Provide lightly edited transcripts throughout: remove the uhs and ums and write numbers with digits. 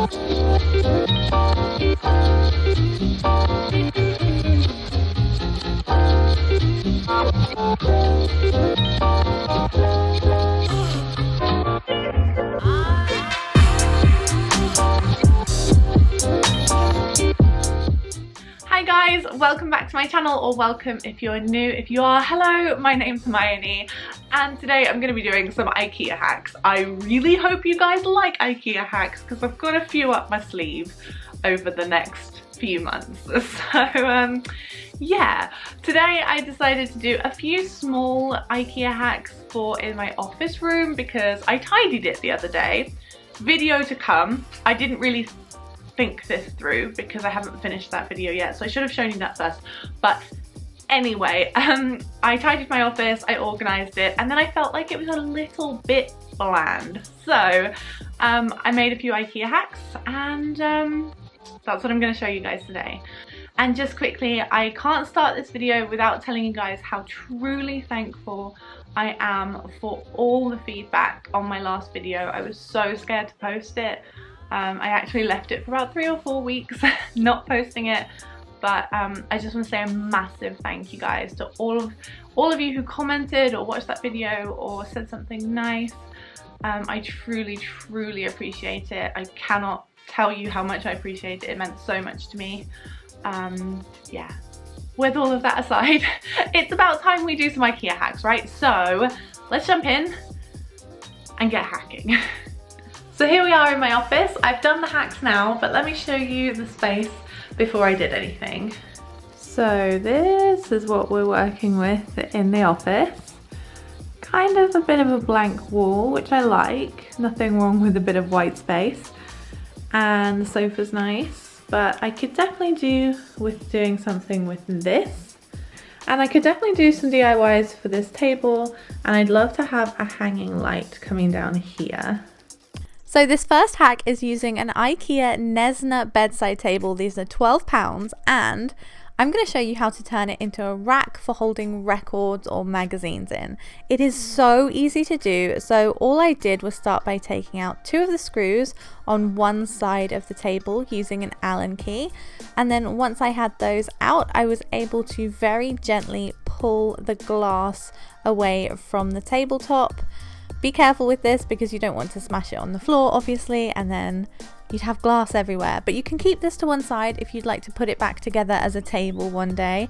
Hi guys, welcome back to my channel, or welcome if you're new. If you are, hello, my name's Hermione, and today I'm going to be doing some Ikea hacks. I really hope you guys like Ikea hacks because I've got a few up my sleeve over the next few months. So yeah, today I decided to do a few small Ikea hacks for in my office room because I tidied it the other day. Video to come. I didn't really think this through because I haven't finished that video yet, so I should have shown you that first. But anyway, I tidied my office, I organised it, and then I felt like it was a little bit bland. So I made a few Ikea hacks, and that's what I'm going to show you guys today. And just quickly, I can't start this video without telling you guys how truly thankful I am for all the feedback on my last video. I was so scared to post it. I actually left it for about 3 or 4 weeks not posting it, but I just want to say a massive thank you guys to all of you who commented or watched that video or said something nice. I truly appreciate it. I cannot tell you how much I appreciate it. It meant so much to me. Yeah, with all of that aside, it's about time we do some Ikea hacks, right? So let's jump in and get hacking. So here we are in my office. I've done the hacks now, but let me show you the space before I did anything. So this is what we're working with in the office. Kind of a bit of a blank wall, which I like. Nothing wrong with a bit of white space. And the sofa's nice, but I could definitely do with doing something with this. And I could definitely do some DIYs for this table, and I'd love to have a hanging light coming down here. So this first hack is using an Ikea Nesna bedside table. These are £12, and I'm going to show you how to turn it into a rack for holding records or magazines in. It is so easy to do. So all I did was start by taking out 2 of the screws on one side of the table using an Allen key. And then once I had those out, I was able to very gently pull the glass away from the tabletop. Be careful with this because you don't want to smash it on the floor, obviously, and then you'd have glass everywhere. But you can keep this to one side if you'd like to put it back together as a table one day.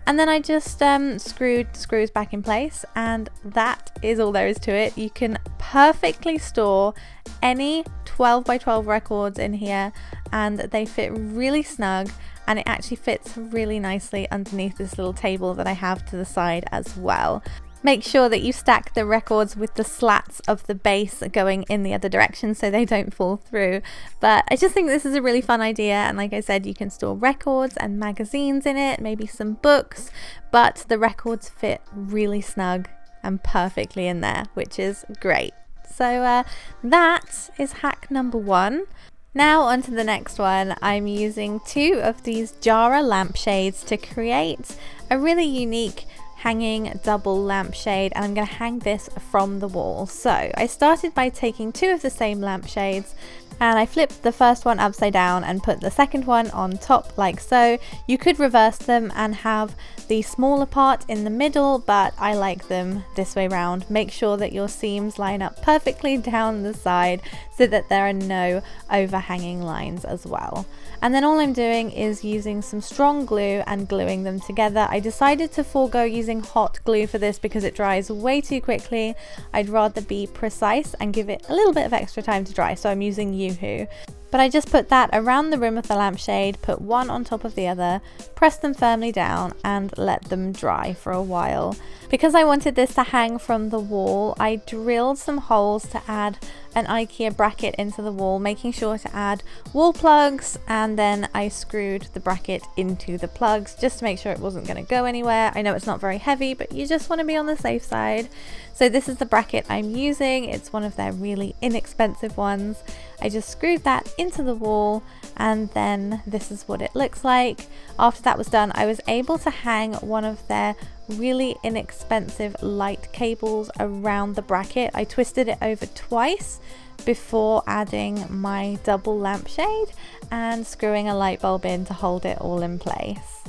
And then I just screwed the screws back in place, and that is all there is to it. You can perfectly store any 12 by 12 records in here, and they fit really snug, and it actually fits really nicely underneath this little table that I have to the side as well. Make sure that you stack the records with the slats of the base going in the other direction so they don't fall through. But I just think this is a really fun idea, and like I said, you can store records and magazines in it, maybe some books, but the records fit really snug and perfectly in there, which is great. So that is hack number 1. Now on to the next one. I'm using 2 of these Jara lampshades to create a really unique hanging double lampshade, and I'm going to hang this from the wall. So I started by taking 2 of the same lampshades, and I flipped the first one upside down and put the second one on top like so. You could reverse them and have the smaller part in the middle, but I like them this way round. Make sure that your seams line up perfectly down the side so that there are no overhanging lines as well. And then all I'm doing is using some strong glue and gluing them together. I decided to forego using hot glue for this because it dries way too quickly. I'd rather be precise and give it a little bit of extra time to dry, so I'm using Yoo-hoo. But I just put that around the rim of the lampshade, put one on top of the other, press them firmly down and let them dry for a while. Because I wanted this to hang from the wall, I drilled some holes to add an Ikea bracket into the wall, making sure to add wall plugs, and then I screwed the bracket into the plugs just to make sure it wasn't going to go anywhere. I know it's not very heavy, but you just want to be on the safe side. So this is the bracket I'm using. It's one of their really inexpensive ones. I just screwed that into the wall, and then this is what it looks like. After that was done, I was able to hang one of their really inexpensive light cables around the bracket. I twisted it over twice before adding my double lampshade and screwing a light bulb in to hold it all in place.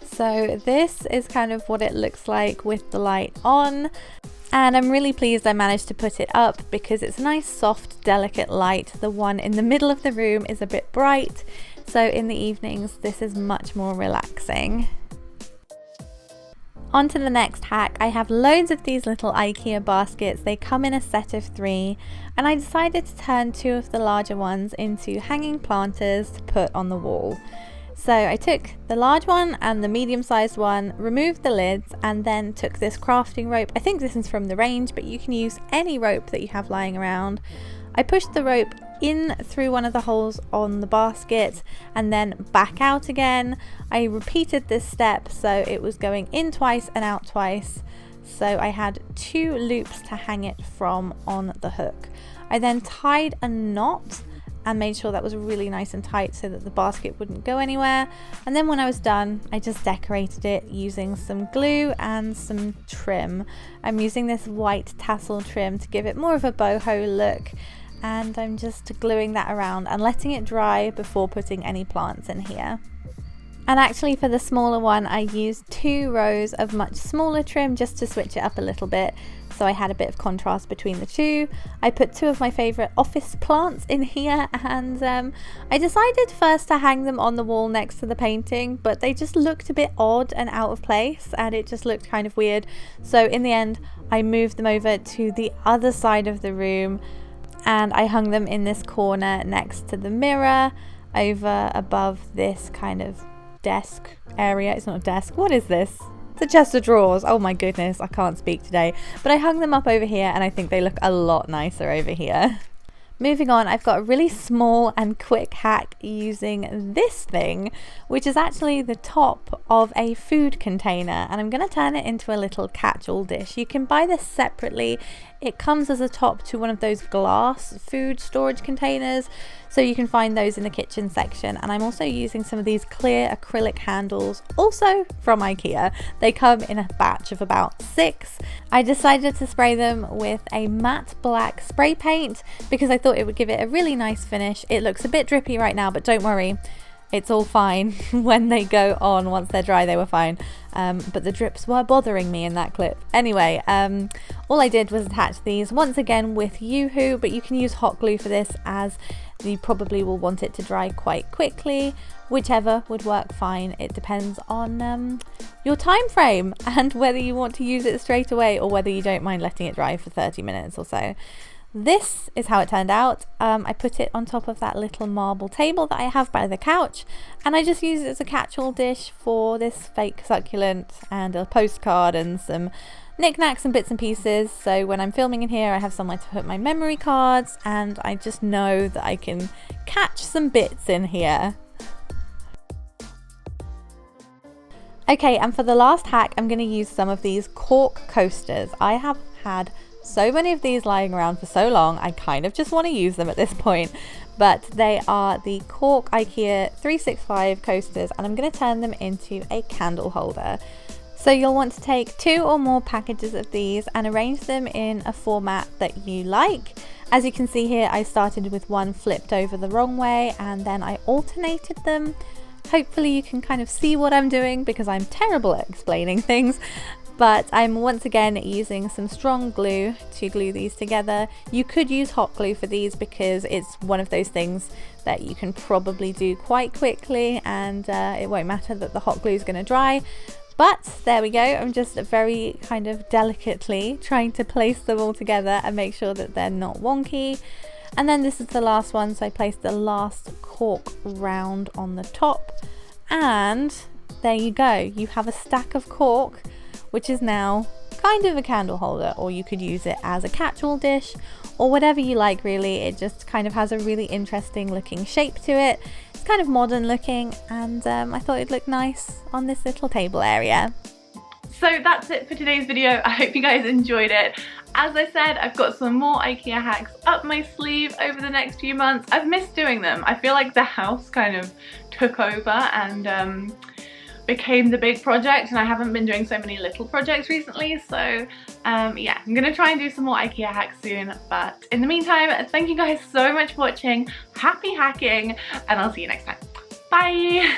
So this is kind of what it looks like with the light on, and I'm really pleased I managed to put it up because it's a nice soft delicate light. The one in the middle of the room is a bit bright, so in the evenings this is much more relaxing. On to the next hack. I have loads of these little Ikea baskets. They come in a set of 3, and I decided to turn 2 of the larger ones into hanging planters to put on the wall. So I took the large one and the medium-sized one, removed the lids, and then took this crafting rope. I think this is from the range, but you can use any rope that you have lying around. I pushed the rope in through one of the holes on the basket and then back out again. I repeated this step, so it was going in twice and out twice. So I had 2 loops to hang it from on the hook. I then tied a knot and made sure that was really nice and tight so that the basket wouldn't go anywhere. And then when I was done, I just decorated it using some glue and some trim. I'm using this white tassel trim to give it more of a boho look, and I'm just gluing that around and letting it dry before putting any plants in here. And actually for the smaller one, I used 2 rows of much smaller trim just to switch it up a little bit, so I had a bit of contrast between the 2. I put 2 of my favourite office plants in here, and I decided first to hang them on the wall next to the painting, but they just looked a bit odd and out of place, and it just looked kind of weird. So in the end, I moved them over to the other side of the room, and I hung them in this corner next to the mirror, over above this kind of desk area. It's not a desk. What is this? It's a chest of drawers. Oh my goodness, I can't speak today. But I hung them up over here, and I think they look a lot nicer over here. Moving on, I've got a really small and quick hack using this thing, which is actually the top of a food container, and I'm going to turn it into a little catch-all dish. You can buy this separately. It comes as a top to one of those glass food storage containers, so you can find those in the kitchen section. And I'm also using some of these clear acrylic handles, also from Ikea. They come in a batch of about 6. I decided to spray them with a matte black spray paint because I thought it would give it a really nice finish. It looks a bit drippy right now, but don't worry, it's all fine. When they go on, once they're dry, they were fine. But the drips were bothering me in that clip. Anyway, all I did was attach these once again with Yoo-hoo, but you can use hot glue for this, as you probably will want it to dry quite quickly. Whichever would work fine. It depends on your time frame and whether you want to use it straight away or whether you don't mind letting it dry for 30 minutes or so. This is how it turned out. I put it on top of that little marble table that I have by the couch, and I just use it as a catch-all dish for this fake succulent and a postcard and some knickknacks and bits and pieces. So when I'm filming in here, I have somewhere to put my memory cards, and I just know that I can catch some bits in here. Okay, and for the last hack, I'm going to use some of these cork coasters. I have had so many of these lying around for so long, I kind of just want to use them at this point. But they are the cork Ikea 365 coasters, and I'm going to turn them into a candle holder. So you'll want to take 2 or more packages of these and arrange them in a format that you like. As you can see here, I started with one flipped over the wrong way, and then I alternated them. Hopefully you can kind of see what I'm doing because I'm terrible at explaining things. But I'm once again using some strong glue to glue these together. You could use hot glue for these because it's one of those things that you can probably do quite quickly, and it won't matter that the hot glue is going to dry. But there we go. I'm just very kind of delicately trying to place them all together and make sure that they're not wonky. And then this is the last one, so I placed the last cork round on the top, and there you go. You have a stack of cork, which is now kind of a candle holder, or you could use it as a catch-all dish or whatever you like really. It just kind of has a really interesting looking shape to it. It's kind of modern looking, and I thought it'd look nice on this little table area. So that's it for today's video. I hope you guys enjoyed it. As I said, I've got some more Ikea hacks up my sleeve over the next few months. I've missed doing them. I feel like the house kind of took over, and became the big project, and I haven't been doing so many little projects recently. So yeah, I'm gonna try and do some more IKEA hacks soon, but in the meantime, thank you guys so much for watching. Happy hacking, and I'll see you next time. Bye!